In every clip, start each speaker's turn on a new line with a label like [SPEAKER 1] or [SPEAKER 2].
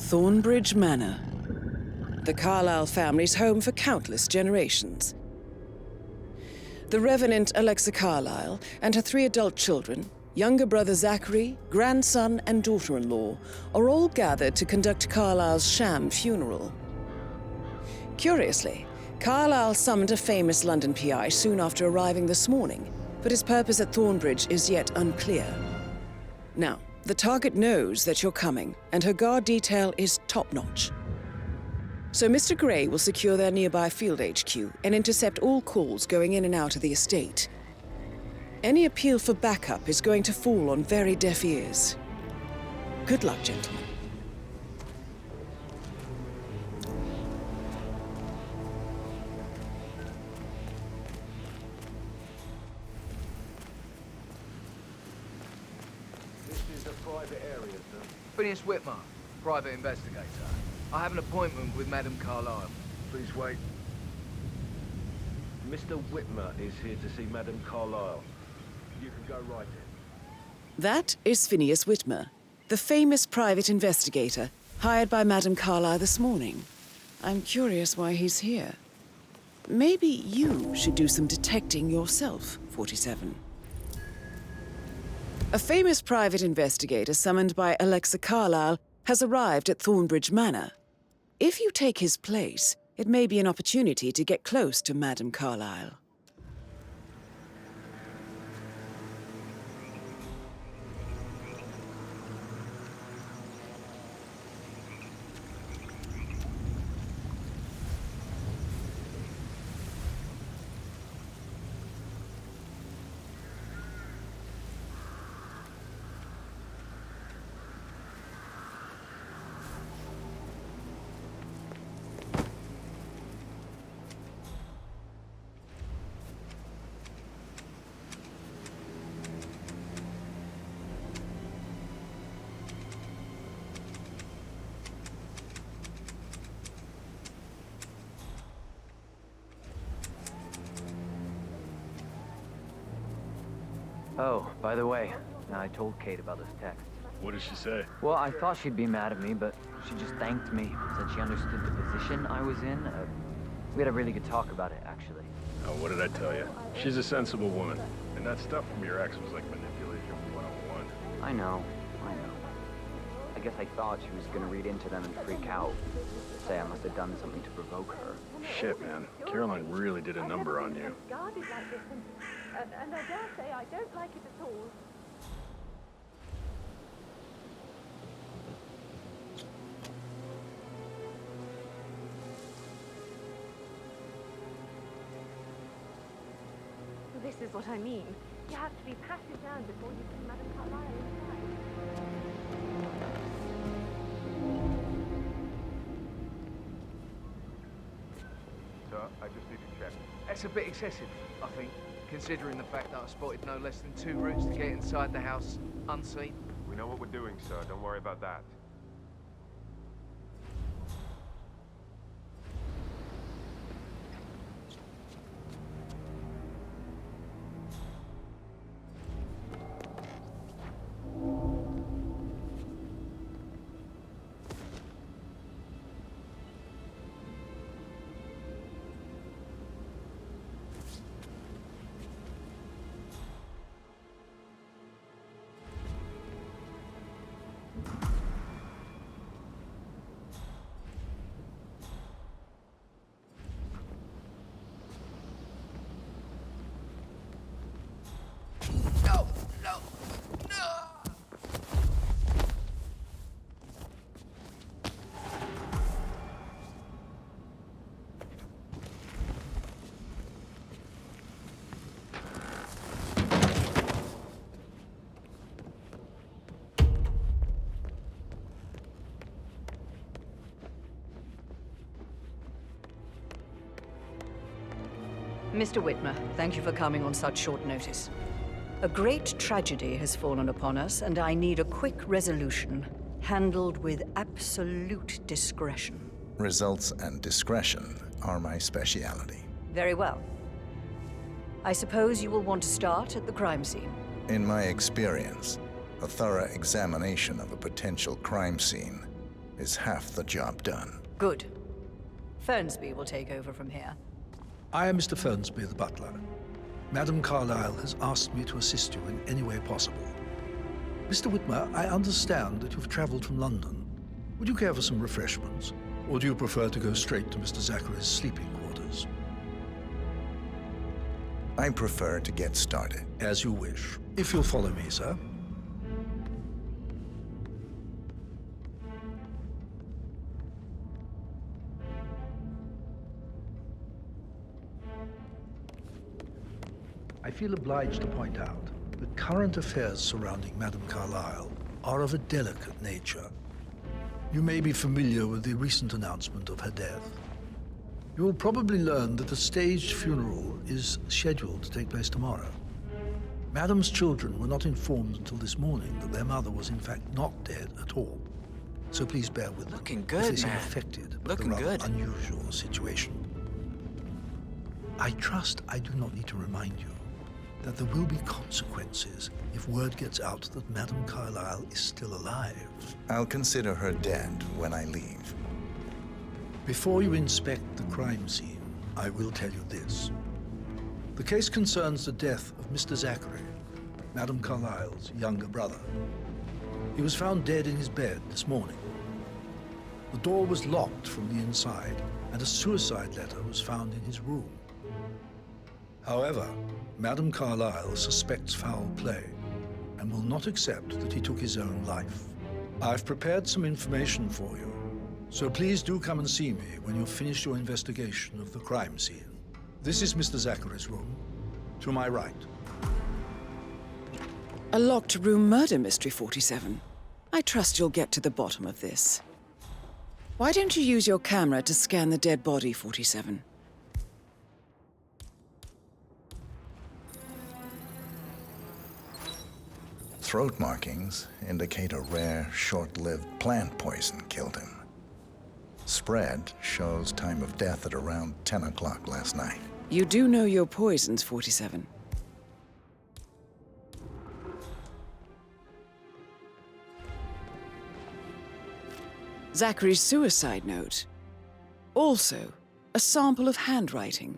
[SPEAKER 1] Thornbridge Manor. The Carlyle family's home for countless generations. The Revenant Alexa Carlyle and her 3 adult children, younger brother Zachary, grandson and daughter-in-law, are all gathered to conduct Carlyle's sham funeral. Curiously, Carlyle summoned a famous London PI soon after arriving this morning, but his purpose at Thornbridge is yet unclear. Now, the target knows that you're coming, and her guard detail is top-notch. So Mr. Gray will secure their nearby field HQ and intercept all calls going in and out of the estate. Any appeal for backup is going to fall on very deaf ears. Good luck, gentlemen.
[SPEAKER 2] This is a private area, sir.
[SPEAKER 3] Phineas Whitmer, private investigator. I have an appointment with Madame Carlyle.
[SPEAKER 2] Please wait. Mr. Whitmer is here to see Madame Carlyle. You can go right in.
[SPEAKER 1] That is Phineas Whitmer, the famous private investigator hired by Madame Carlyle this morning. I'm curious why he's here. Maybe you should do some detecting yourself, 47. A famous private investigator summoned by Alexa Carlyle has arrived at Thornbridge Manor. If you take his place, it may be an opportunity to get close to Madame Carlyle.
[SPEAKER 4] Oh, by the way, I told Kate about this text.
[SPEAKER 5] What did she say?
[SPEAKER 4] Well, I thought she'd be mad at me, but she just thanked me, said she understood the position I was in. We had a really good talk about it, actually.
[SPEAKER 5] Oh, what did I tell you? She's a sensible woman. And that stuff from your ex was like manipulation 101.
[SPEAKER 4] I know. I guess I thought she was gonna read into them and freak out. Say I must have done something to provoke her.
[SPEAKER 5] Shit, man. Caroline really did a number on you.
[SPEAKER 6] Guarded like this, and I dare say I don't like it at all. This is what I mean. You have to be patted down before you see Madame Carlyle inside.
[SPEAKER 2] Sir, I just need to check.
[SPEAKER 3] That's a bit excessive, I think, considering the fact that I spotted no less than 2 routes to get inside the house unseen.
[SPEAKER 2] We know what we're doing, sir. Don't worry about that.
[SPEAKER 3] No! No! No!
[SPEAKER 7] Mr. Whitmer, thank you for coming on such short notice. A great tragedy has fallen upon us, and I need a quick resolution, handled with absolute discretion.
[SPEAKER 8] Results and discretion are my speciality.
[SPEAKER 7] Very well. I suppose you will want to start at the crime scene.
[SPEAKER 8] In my experience, a thorough examination of a potential crime scene is half the job done.
[SPEAKER 7] Good. Fernsby will take over from here.
[SPEAKER 9] I am Mr. Fernsby, the butler. Madam Carlyle has asked me to assist you in any way possible. Mr. Whitmer, I understand that you've traveled from London. Would you care for some refreshments? Or do you prefer to go straight to Mr. Zachary's sleeping quarters?
[SPEAKER 8] I prefer to get started.
[SPEAKER 9] As you wish. If you'll follow me, sir. I feel obliged to point out that current affairs surrounding Madame Carlyle are of a delicate nature. You may be familiar with the recent announcement of her death. You will probably learn that a staged funeral is scheduled to take place tomorrow. Madame's children were not informed until this morning that their mother was in fact not dead at all. So please bear with them.
[SPEAKER 10] Looking
[SPEAKER 9] if
[SPEAKER 10] good,
[SPEAKER 9] they seem
[SPEAKER 10] man.
[SPEAKER 9] affected by
[SPEAKER 10] Looking
[SPEAKER 9] the rather
[SPEAKER 10] good.
[SPEAKER 9] unusual situation. I trust I do not need to remind you that there will be consequences if word gets out that Madame Carlyle is still alive.
[SPEAKER 8] I'll consider her dead when I leave.
[SPEAKER 9] Before you inspect the crime scene, I will tell you this. The case concerns the death of Mr. Zachary, Madame Carlyle's younger brother. He was found dead in his bed this morning. The door was locked from the inside, and a suicide letter was found in his room. However, Madame Carlyle suspects foul play and will not accept that he took his own life. I've prepared some information for you, so please do come and see me when you've finished your investigation of the crime scene. This is Mr. Zachary's room, to my right.
[SPEAKER 1] A locked room murder mystery, 47. I trust you'll get to the bottom of this. Why don't you use your camera to scan the dead body, 47?
[SPEAKER 8] Throat markings indicate a rare, short-lived plant poison killed him. Spread shows time of death at around 10 o'clock last night.
[SPEAKER 1] You do know your poisons, 47. Zachary's suicide note. Also, a sample of handwriting.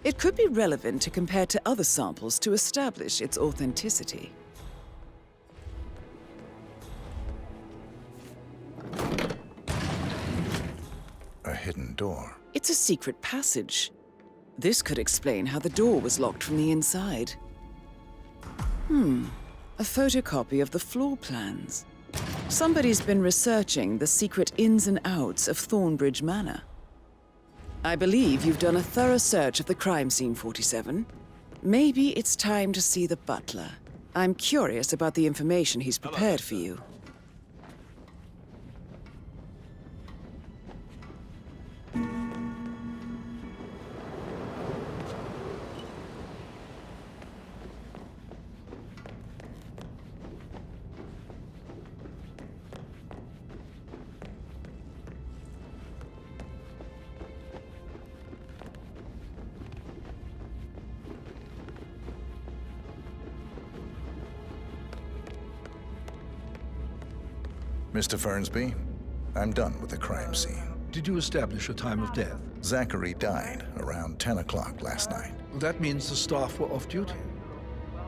[SPEAKER 1] It could be relevant to compare to other samples to establish its authenticity.
[SPEAKER 8] A hidden door.
[SPEAKER 1] It's a secret passage. This could explain how the door was locked from the inside. A photocopy of the floor plans. Somebody's been researching the secret ins and outs of Thornbridge Manor. I believe you've done a thorough search of the crime scene, 47. Maybe it's time to see the butler. I'm curious about the information he's prepared for you.
[SPEAKER 8] Mr. Fernsby, I'm done with the crime scene.
[SPEAKER 9] Did you establish a time of death?
[SPEAKER 8] Zachary died around 10 o'clock last night.
[SPEAKER 9] That means the staff were off duty.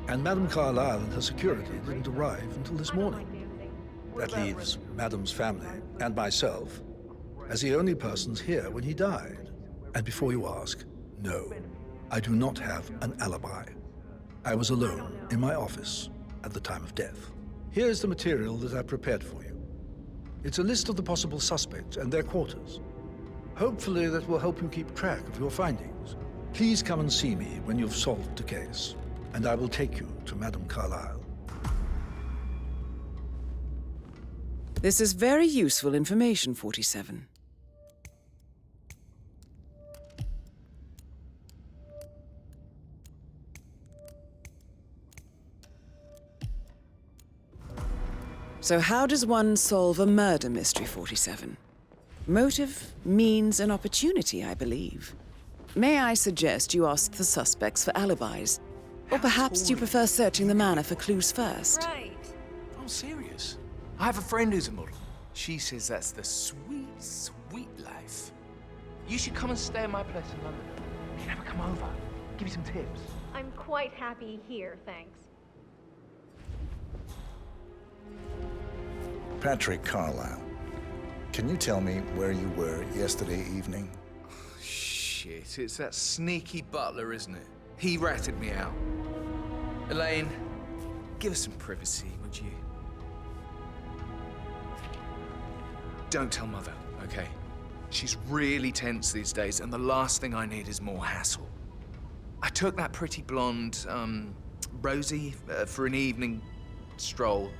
[SPEAKER 9] And Madame Carlyle and her security didn't arrive until this morning. That leaves Madame's family and myself as the only persons here when he died. And before you ask, no, I do not have an alibi. I was alone in my office at the time of death. Here's the material that I prepared for you. It's a list of the possible suspects and their quarters. Hopefully that will help you keep track of your findings. Please come and see me when you've solved the case, and I will take you to Madame Carlyle.
[SPEAKER 1] This is very useful information, 47. So how does one solve a murder mystery, 47? Motive, means, and opportunity, I believe. May I suggest you ask the suspects for alibis? Or perhaps you prefer searching the manor for clues first?
[SPEAKER 10] I'm serious. I have a friend who's a model.
[SPEAKER 3] She says that's the sweet, sweet life. You should come and stay in my place in London. You can have her come over. Give me some tips.
[SPEAKER 6] I'm quite happy here, thanks.
[SPEAKER 8] Patrick Carlyle, can you tell me where you were yesterday evening?
[SPEAKER 3] Shit, it's that sneaky butler, isn't it? He ratted me out. Elaine, give us some privacy, would you? Don't tell Mother, okay? She's really tense these days, and the last thing I need is more hassle. I took that pretty blonde, Rosie, for an evening stroll.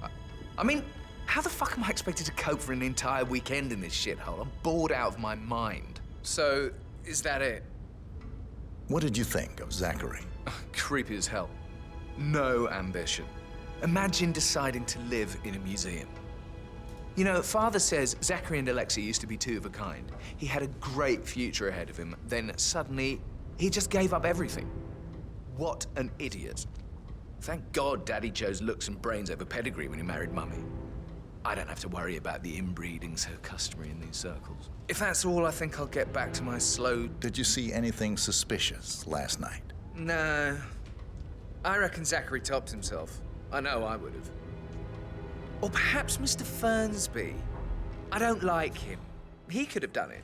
[SPEAKER 3] I mean, how the fuck am I expected to cope for an entire weekend in this shithole? I'm bored out of my mind. So, is that it?
[SPEAKER 8] What did you think of Zachary?
[SPEAKER 3] Creepy as hell. No ambition. Imagine deciding to live in a museum. You know, Father says Zachary and Alexei used to be two of a kind. He had a great future ahead of him, then suddenly, he just gave up everything. What an idiot. Thank God Daddy chose looks and brains over pedigree when he married Mummy. I don't have to worry about the inbreeding so customary in these circles. If that's all, I think I'll get back to my slow...
[SPEAKER 8] Did you see anything suspicious last night?
[SPEAKER 3] No. I reckon Zachary topped himself. I know I would have. Or perhaps Mr. Fernsby. I don't like him. He could have done it.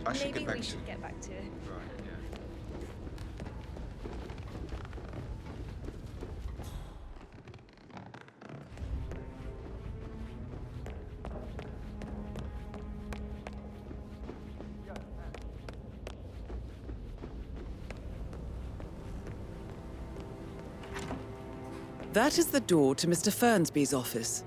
[SPEAKER 10] I should
[SPEAKER 6] Maybe
[SPEAKER 10] get back
[SPEAKER 6] we
[SPEAKER 10] to
[SPEAKER 6] should get back to it.
[SPEAKER 10] Right, yeah.
[SPEAKER 1] That is the door to Mr. Fernsby's office.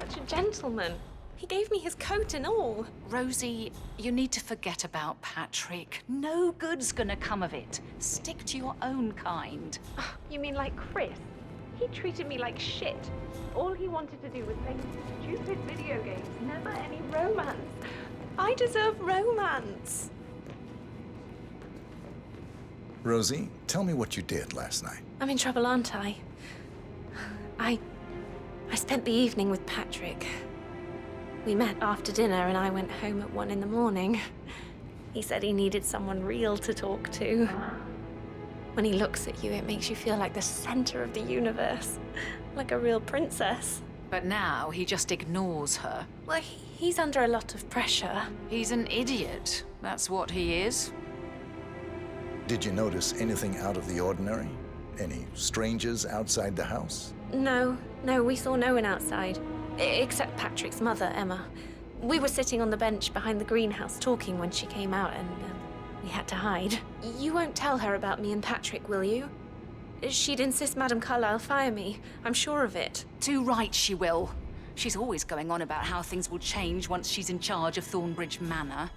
[SPEAKER 6] Such a gentleman. He gave me his coat and all.
[SPEAKER 11] Rosie, you need to forget about Patrick. No good's gonna come of it. Stick to your own kind.
[SPEAKER 6] Oh, you mean like Chris? He treated me like shit. All he wanted to do was play stupid video games, never any romance. I deserve romance.
[SPEAKER 8] Rosie, tell me what you did last night.
[SPEAKER 6] I'm in trouble, aren't I? I spent the evening with Patrick. We met after dinner and I went home at 1 in the morning. He said he needed someone real to talk to. When he looks at you, it makes you feel like the center of the universe. Like a real princess.
[SPEAKER 11] But now he just ignores her.
[SPEAKER 6] Well, he's under a lot of pressure.
[SPEAKER 11] He's an idiot. That's what he is.
[SPEAKER 8] Did you notice anything out of the ordinary? Any strangers outside the house?
[SPEAKER 6] No, we saw no one outside. Except Patrick's mother, Emma. We were sitting on the bench behind the greenhouse talking when she came out and we had to hide. You won't tell her about me and Patrick, will you? She'd insist Madame Carlyle fire me. I'm sure of it.
[SPEAKER 11] Too right she will. She's always going on about how things will change once she's in charge of Thornbridge Manor.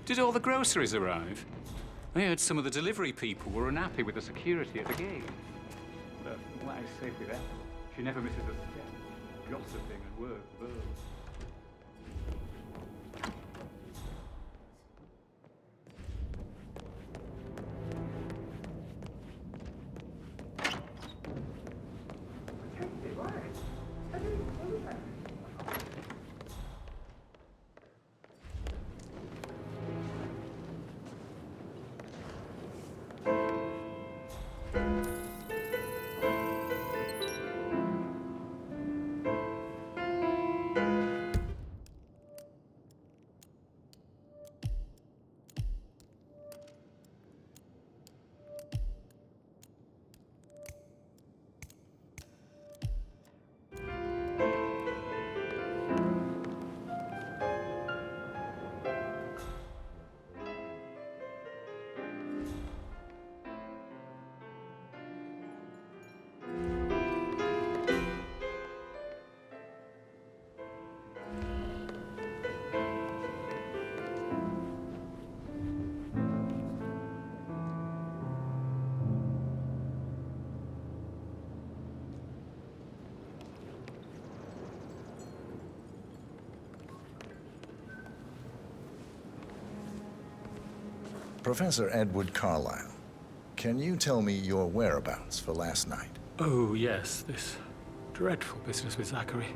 [SPEAKER 12] Did all the groceries arrive? I heard some of the delivery people were unhappy with the security at the gate. But what I say with that, she never misses a step, gossiping and work both.
[SPEAKER 8] Professor Edward Carlyle, can you tell me your whereabouts for last night?
[SPEAKER 12] Oh, yes, this dreadful business with Zachary.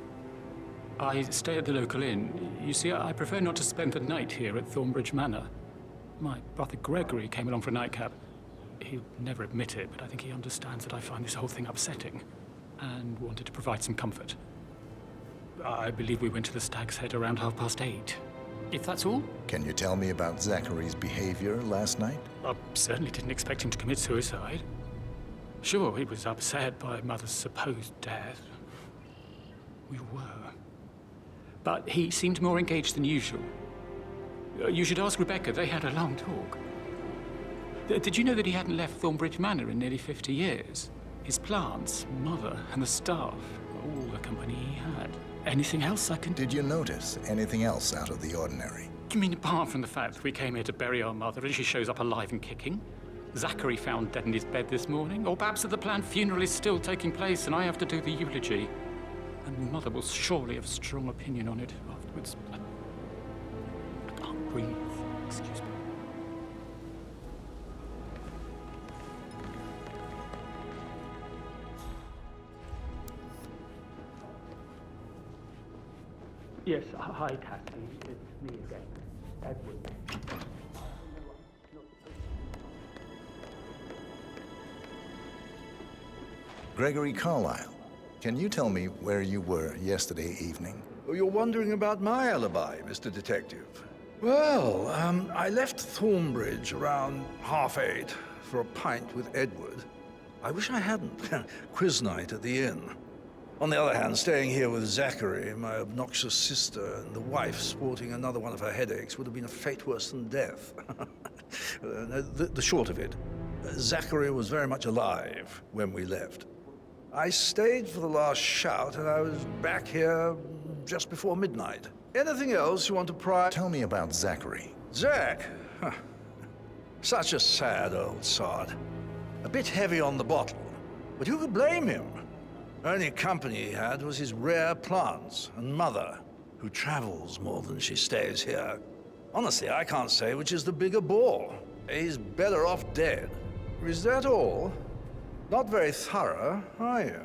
[SPEAKER 12] I stay at the local inn. You see, I prefer not to spend the night here at Thornbridge Manor. My brother Gregory came along for a nightcap. He'd never admit it, but I think he understands that I find this whole thing upsetting and wanted to provide some comfort. I believe we went to the Stag's Head around 8:30. If that's all?
[SPEAKER 8] Can you tell me about Zachary's behavior last night?
[SPEAKER 12] I certainly didn't expect him to commit suicide. Sure, he was upset by Mother's supposed death. We were. But he seemed more engaged than usual. You should ask Rebecca. They had a long talk. Did you know that he hadn't left Thornbridge Manor in nearly 50 years? His plants, Mother, and the staff, all the company he had. Anything else I can...
[SPEAKER 8] Did you notice anything else out of the ordinary?
[SPEAKER 12] You mean apart from the fact that we came here to bury our mother and she shows up alive and kicking? Zachary found dead in his bed this morning? Or perhaps that the planned funeral is still taking place and I have to do the eulogy? And Mother will surely have a strong opinion on it afterwards. I can't breathe. Excuse me. Yes, hi, Cassie. It's me again. Edward.
[SPEAKER 8] Gregory Carlyle, can you tell me where you were yesterday evening?
[SPEAKER 9] Oh, you're wondering about my alibi, Mr. Detective. Well, I left Thornbridge around 8:30 for a pint with Edward. I wish I hadn't. Quiz night at the inn. On the other hand, staying here with Zachary, my obnoxious sister, and the wife sporting another one of her headaches would have been a fate worse than death. The short of it, Zachary was very much alive when we left. I stayed for the last shout, and I was back here just before midnight. Anything else you want to pry?
[SPEAKER 8] Tell me about Zachary.
[SPEAKER 9] Zach? Huh. Such a sad old sod. A bit heavy on the bottle, but who could blame him? Only company he had was his rare plants and Mother, who travels more than she stays here. Honestly, I can't say which is the bigger bore. He's better off dead. Is that all? Not very thorough, are you?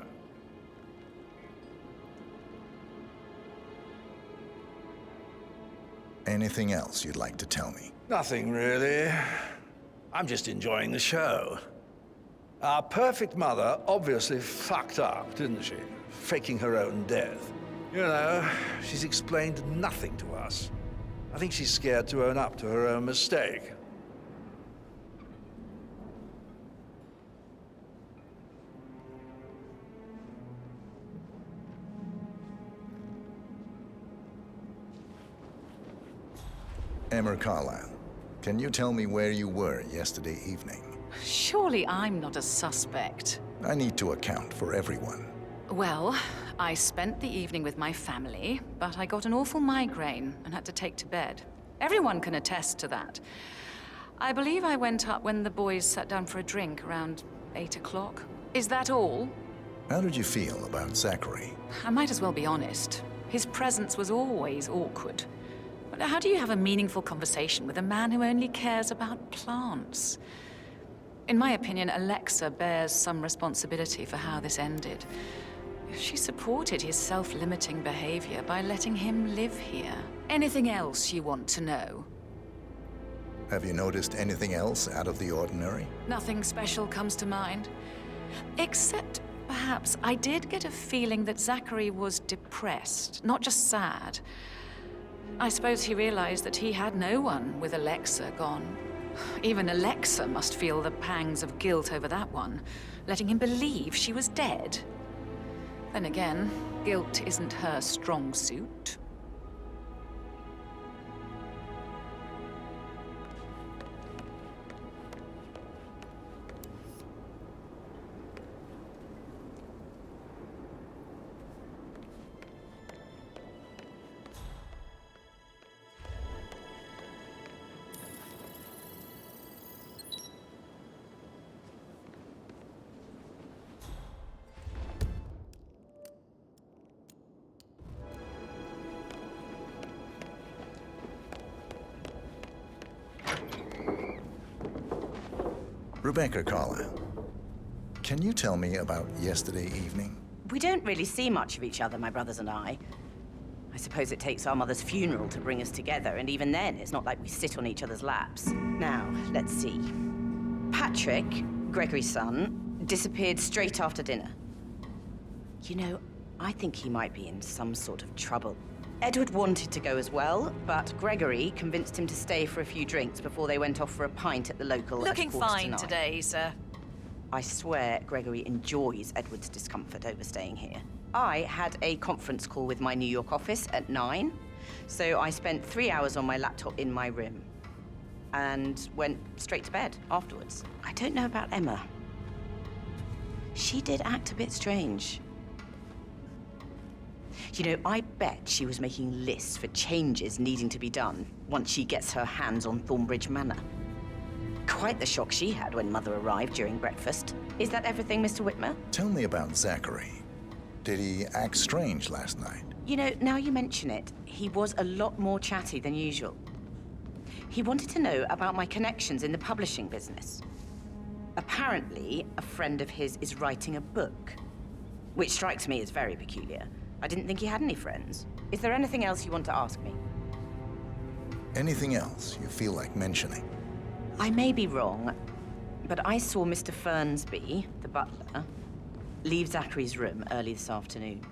[SPEAKER 8] Anything else you'd like to tell me?
[SPEAKER 9] Nothing, really. I'm just enjoying the show. Our perfect mother obviously fucked up, didn't she? Faking her own death. You know, she's explained nothing to us. I think she's scared to own up to her own mistake.
[SPEAKER 8] Emma Carlyle, can you tell me where you were yesterday evening?
[SPEAKER 11] Surely I'm not a suspect.
[SPEAKER 8] I need to account for everyone.
[SPEAKER 11] Well, I spent the evening with my family, but I got an awful migraine and had to take to bed. Everyone can attest to that. I believe I went up when the boys sat down for a drink around 8 o'clock. Is that all?
[SPEAKER 8] How did you feel about Zachary?
[SPEAKER 11] I might as well be honest. His presence was always awkward. But how do you have a meaningful conversation with a man who only cares about plants? In my opinion, Alexa bears some responsibility for how this ended. She supported his self-limiting behavior by letting him live here. Anything else you want to know?
[SPEAKER 8] Have you noticed anything else out of the ordinary?
[SPEAKER 11] Nothing special comes to mind. Except, perhaps, I did get a feeling that Zachary was depressed, not just sad. I suppose he realized that he had no one with Alexa gone. Even Alexa must feel the pangs of guilt over that one, letting him believe she was dead. Then again, guilt isn't her strong suit.
[SPEAKER 8] Rebecca Carlyle, can you tell me about yesterday evening?
[SPEAKER 10] We don't really see much of each other, my brothers and I. I suppose it takes our mother's funeral to bring us together, and even then, it's not like we sit on each other's laps. Now, let's see. Patrick, Gregory's son, disappeared straight after dinner. You know, I think he might be in some sort of trouble. Edward wanted to go as well, but Gregory convinced him to stay for a few drinks before they went off for a pint at the local.
[SPEAKER 11] Looking fine today, sir.
[SPEAKER 10] I swear Gregory enjoys Edward's discomfort over staying here. I had a conference call with my New York office at 9, so I spent 3 hours on my laptop in my room and went straight to bed afterwards. I don't know about Emma. She did act a bit strange. You know, I bet she was making lists for changes needing to be done once she gets her hands on Thornbridge Manor. Quite the shock she had when Mother arrived during breakfast. Is that everything, Mr. Whitmer?
[SPEAKER 8] Tell me about Zachary. Did he act strange last night?
[SPEAKER 10] You know, now you mention it, he was a lot more chatty than usual. He wanted to know about my connections in the publishing business. Apparently, a friend of his is writing a book, which strikes me as very peculiar. I didn't think he had any friends. Is there anything else you want to ask me?
[SPEAKER 8] Anything else you feel like mentioning?
[SPEAKER 10] I may be wrong, but I saw Mr. Fernsby, the butler, leave Zachary's room early this afternoon.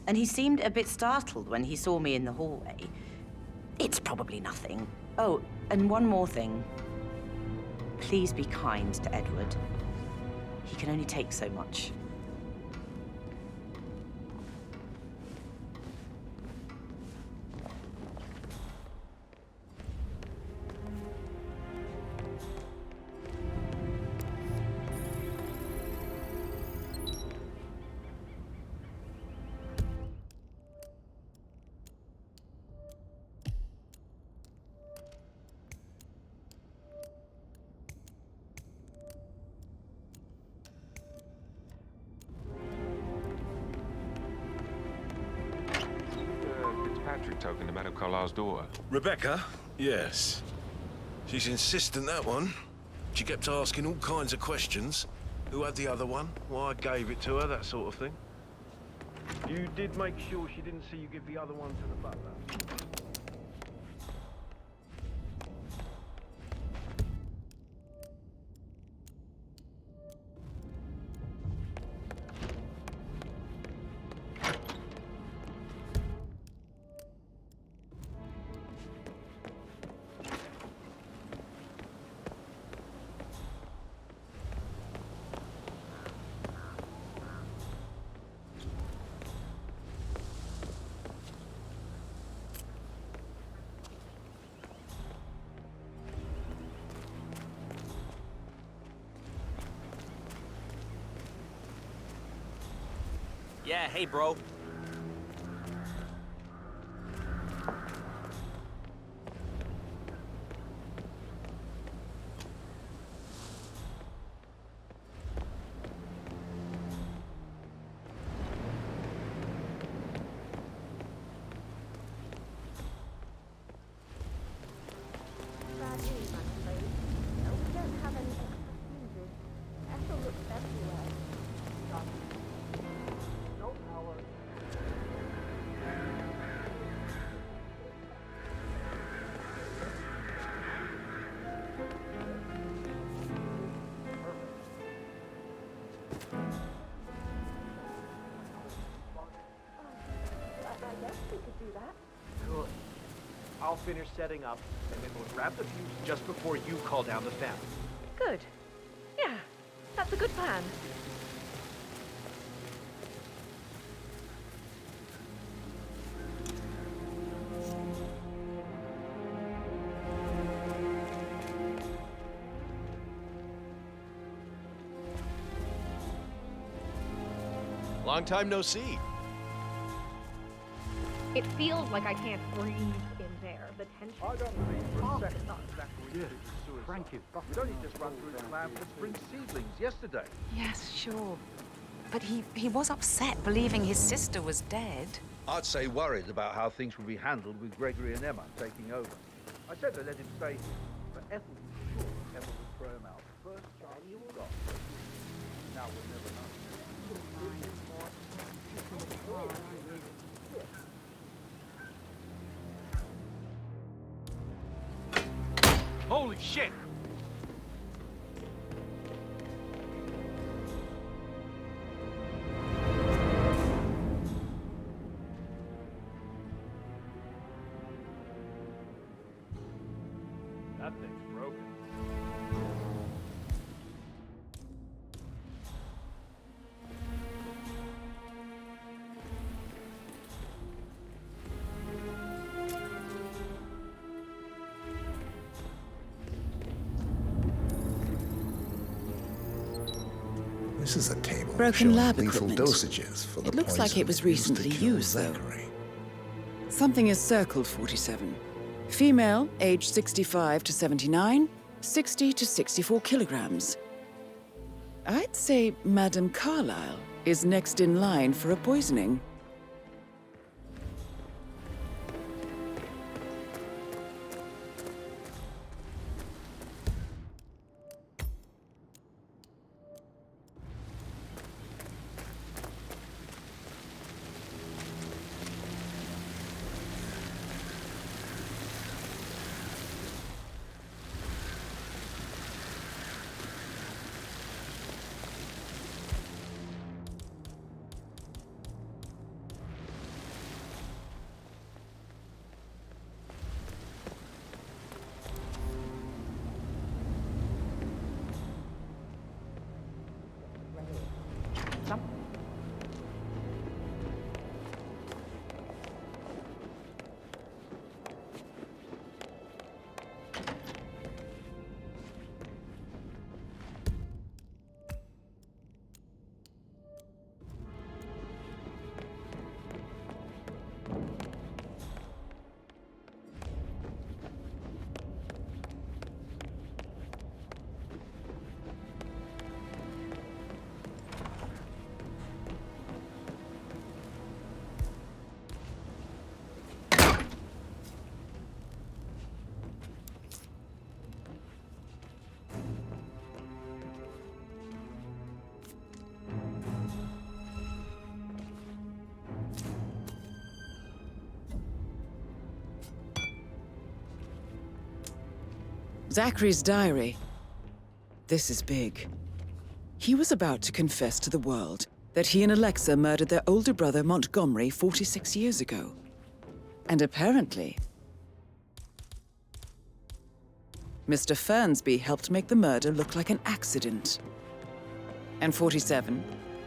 [SPEAKER 10] And he seemed a bit startled when he saw me in the hallway. It's probably nothing. Oh, and one more thing. Please be kind to Edward. He can only take so much.
[SPEAKER 13] Patrick talking to Madame Carlyle's daughter.
[SPEAKER 2] Rebecca? Yes. She's insistent, that one. She kept asking all kinds of questions. Who had the other one? Why I gave it to her, that sort of thing. You did make sure she didn't see you give the other one to the butler?
[SPEAKER 14] Yeah, hey, bro.
[SPEAKER 15] Good. I'll finish setting up, and then we'll grab the fuse just before you call down the family.
[SPEAKER 6] Good. Yeah, that's a good plan.
[SPEAKER 15] Long time no see.
[SPEAKER 16] It feels like I can't breathe in there. The tension.
[SPEAKER 17] I don't believe for a second Zachary is suicide.
[SPEAKER 15] Frankie.
[SPEAKER 17] We'd only just run through the plan for spring seedlings yesterday.
[SPEAKER 11] Yes, sure. But he was upset believing his sister was dead.
[SPEAKER 9] I'd say worried about how things would be handled with Gregory and Emma taking over.
[SPEAKER 17] I said to let him stay here, but Ethel was sure Emma would throw him out first.
[SPEAKER 15] Holy shit! That thing's broken.
[SPEAKER 8] This is a table
[SPEAKER 1] Broken
[SPEAKER 8] showing
[SPEAKER 1] lab
[SPEAKER 8] lethal
[SPEAKER 1] equipment.
[SPEAKER 8] dosages for the
[SPEAKER 1] It looks like it was
[SPEAKER 8] poison
[SPEAKER 1] recently
[SPEAKER 8] to kill
[SPEAKER 1] used, though.
[SPEAKER 8] Zachary.
[SPEAKER 1] Something is circled, 47. Female, age 65 to 79, 60 to 64 kilograms. I'd say Madame Carlyle is next in line for a poisoning. Zachary's diary. This is big. He was about to confess to the world that he and Alexa murdered their older brother Montgomery 46 years ago. And apparently, Mr. Fernsby helped make the murder look like an accident. And 47,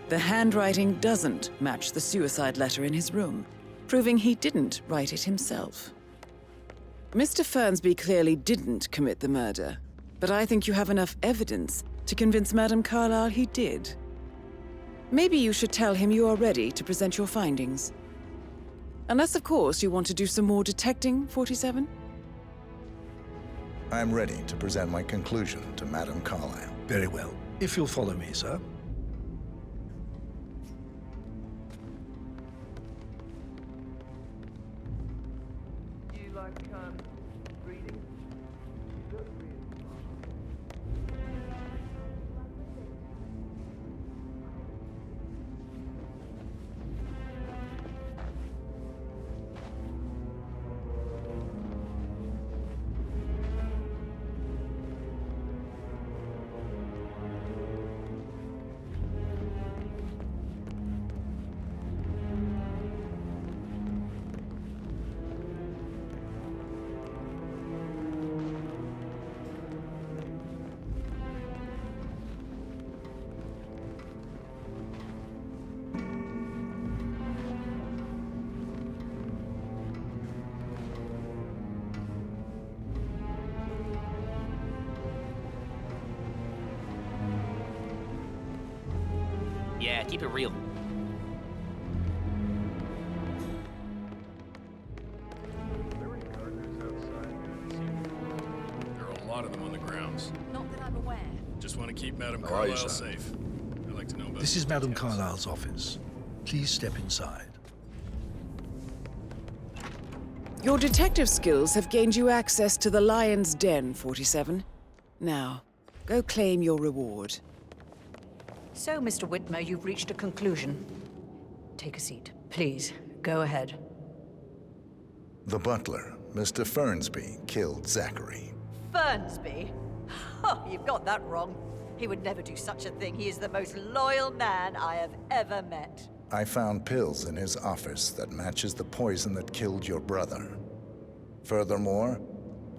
[SPEAKER 1] the handwriting doesn't match the suicide letter in his room, proving he didn't write it himself. Mr. Fernsby clearly didn't commit the murder, but I think you have enough evidence to convince Madame Carlyle he did. Maybe you should tell him you are ready to present your findings. Unless, of course, you want to do some more detecting, 47?
[SPEAKER 8] I'm ready to present my conclusion to Madame Carlyle.
[SPEAKER 9] Very well. If you'll follow me, sir.
[SPEAKER 15] You like, reading? Good reading.
[SPEAKER 14] Yeah, keep it real.
[SPEAKER 5] There are a lot of them on the grounds.
[SPEAKER 11] Not that I'm aware.
[SPEAKER 5] Just want to keep Madame
[SPEAKER 9] How are you,
[SPEAKER 5] Carlyle
[SPEAKER 9] sir?
[SPEAKER 5] safe. I'd like to know about
[SPEAKER 9] This is
[SPEAKER 5] the
[SPEAKER 9] Madame
[SPEAKER 5] details.
[SPEAKER 9] Carlyle's office. Please step inside.
[SPEAKER 1] Your detective skills have gained you access to the Lion's Den, 47. Now, go claim your reward.
[SPEAKER 7] So, Mr. Whitmer, you've reached a conclusion. Take a seat. Please, go ahead.
[SPEAKER 8] The butler, Mr. Fernsby, killed Zachary.
[SPEAKER 7] Fernsby? Oh, you've got that wrong. He would never do such a thing. He is the most loyal man I have ever met.
[SPEAKER 8] I found pills in his office that matches the poison that killed your brother. Furthermore,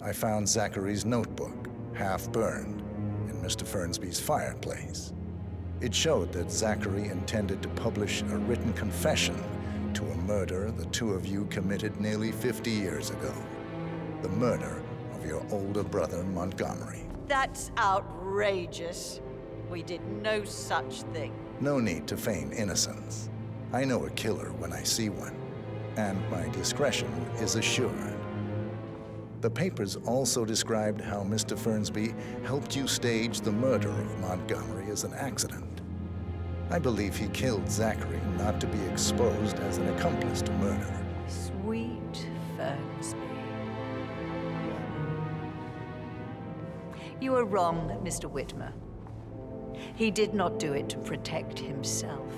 [SPEAKER 8] I found Zachary's notebook, half burned, in Mr. Fernsby's fireplace. It showed that Zachary intended to publish a written confession to a murder the two of you committed nearly 50 years ago. The murder of your older brother, Montgomery.
[SPEAKER 7] That's outrageous. We did no such thing.
[SPEAKER 8] No need to feign innocence. I know a killer when I see one, and my discretion is assured. The papers also described how Mr. Fernsby helped you stage the murder of Montgomery as an accident. I believe he killed Zachary not to be exposed as an accomplice to murder.
[SPEAKER 7] Sweet Fernsby. You are wrong, Mr. Whitmer. He did not do it to protect himself.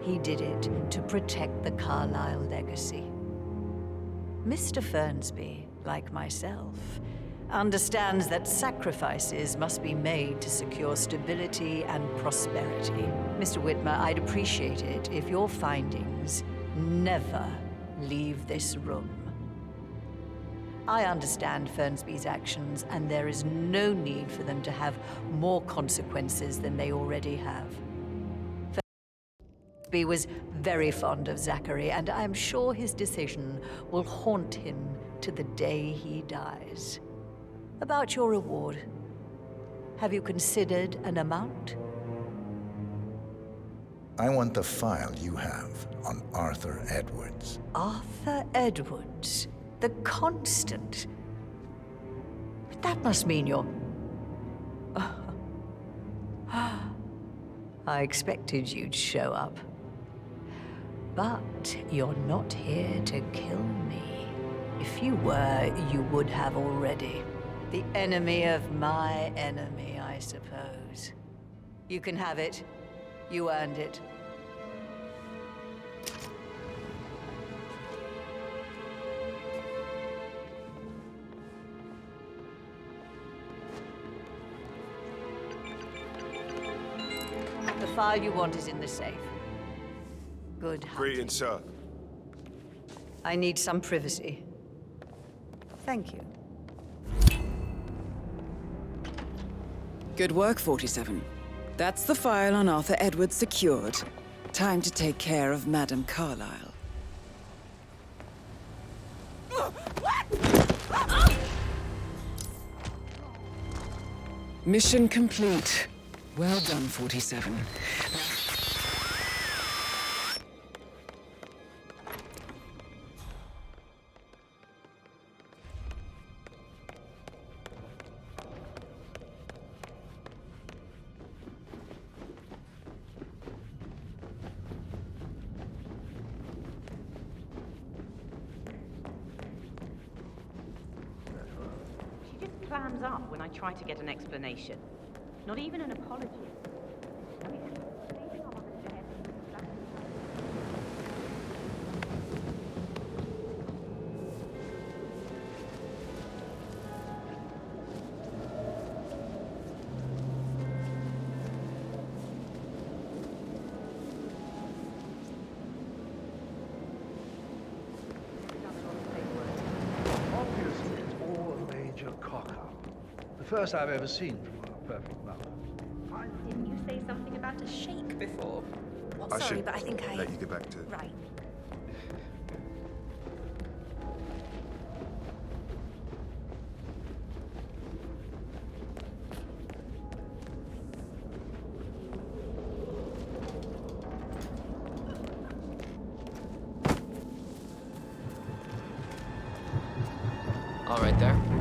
[SPEAKER 7] He did it to protect the Carlyle legacy. Mr. Fernsby, like myself, understands that sacrifices must be made to secure stability and prosperity. Mr. Whitmer, I'd appreciate it if your findings never leave this room. I understand Fernsby's actions, and there is no need for them to have more consequences than they already have. Fernsby was very fond of Zachary, and I'm sure his decision will haunt him to the day he dies. About your reward, have you considered an amount?
[SPEAKER 8] I want the file you have on Arthur Edwards.
[SPEAKER 7] Arthur Edwards? The Constant? But that must mean you're... I expected you'd show up. But you're not here to kill me. If you were, you would have already. The enemy of my enemy, I suppose. You can have it. You earned it. The file you want is in the safe. Good hunting.
[SPEAKER 18] Greetings, sir.
[SPEAKER 7] I need some privacy. Thank you.
[SPEAKER 1] Good work, 47. That's the file on Arthur Edwards secured. Time to take care of Madame Carlyle. Mission complete. Well done, 47.
[SPEAKER 10] She just clams up when I try to get an explanation. Not even an apology.
[SPEAKER 9] Obviously, it's all a major cock-up. The first I've ever seen from our perfect mother.
[SPEAKER 6] Didn't you say something about a shake before? Well,
[SPEAKER 18] I
[SPEAKER 6] sorry,
[SPEAKER 18] should
[SPEAKER 6] but I think I...
[SPEAKER 18] let you get back to it.
[SPEAKER 6] Right.
[SPEAKER 19] All right there.